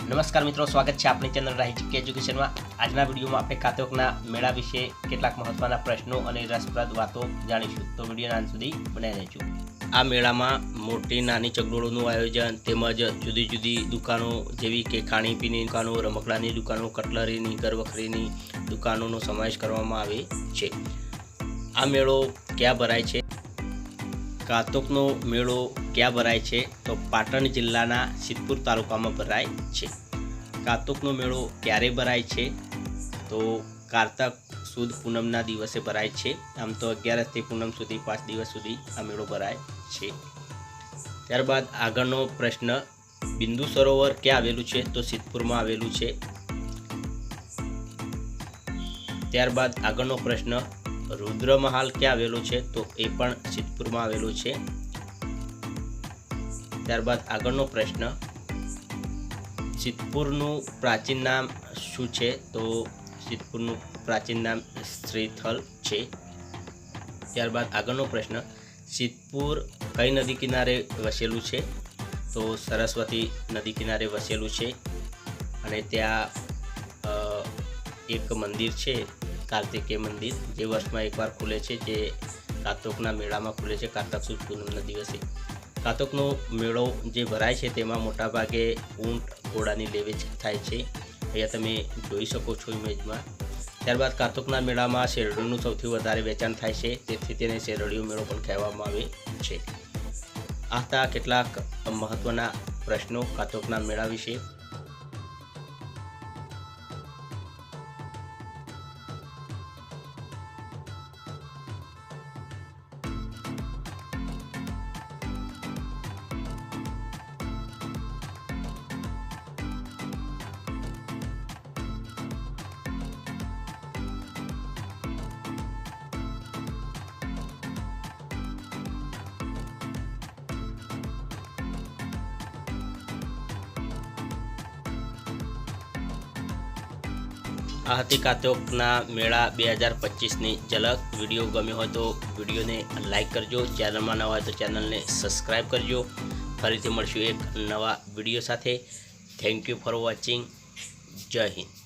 नमस्कार मित्रों, स्वागत है अपनी चैनल राही जीके एज्युकेशन में। आजना विडियो में आपणे कातोकना मेळा विषे केटलाक महत्वना प्रश्नों और रसप्रद बातों जाणीशुं, तो विडियोना अंत सुधी बनावी रहेजो। आ मेळा में मोटी नानी चगडोळोनुं आयोजन तेमज जुदी जुदी दुकानों जेवी के खाणीपीणी दुकानों, रमकडानी दुकानों, कटलरीनी, घरवखरीनी दुकानों समावेश करवामां आवे छे। आ मेळो क्या भराय छे? कातोकनो मेळो क्या भराय छे? तो पाटण जिल्लाना सिद्धपुर तालुकामां भराय छे। कातोकनो मेळो क्यारे भराय छे? तो कार्तक सुद पूनमना दिवसे भराय छे। आम तो 11 થી पूनम सुधी 5 दिवस सुधी आ मेळो भराय छे। त्यारबाद आगळनो प्रश्न, बिंदु सरोवर क्या आवेलुं छे? तो सिद्धपुरमां आवेलुं छे। त्यारबाद आगळनो प्रश्न, रुद्रमहाल क्या आवेलो छे? तो ए पण सिद्धपुर में आवेलो छे। त्यारबाद आगळनो प्रश्न, सिद्धपुरનું प्राचीन नाम शुं छे? तो सिद्धपुरનું प्राचीन नाम श्रीथल छे। त्यारबाद आगळनो प्रश्न, सिद्धपुर कई नदी किनारे वसेलुं छे? तो सरस्वती नदी किनारे वसेलुं छे अने त्यां एक मंदिर छे, कार्तिकेय मंदिर, जे वर्ष में एक बार खुले छे, जे कातोकना मेळा में खुले छे कार्तक सुद पूनमना दिवसे। कातोकनो मेळो जे भराय छे तेमां मोटा भागे ऊंट घोड़ानी लेवेच थाय छे। अहींया तमे जोई शको छो इमेज में। त्यारबाद कातोकना मेळा में शेरडीनुं सौथी वधारे वेचाण थाय छे, तेथी तेने शेरडीयो मेळो पण कहेवामां आवे छे। आ हता केटलाक महत्वना प्रश्नों कातोकना मेळा विषे। आ हती कातोकना मेळा 2025 ની झलक। विडियो गम्यो हो तो विडियो ने लाइक करजो, चैनल में नवा हो तो चैनल ने सब्सक्राइब करजो। फरीथी मळशुं एक नवा विडियो साथे। Thank you for watching. जय हिंद।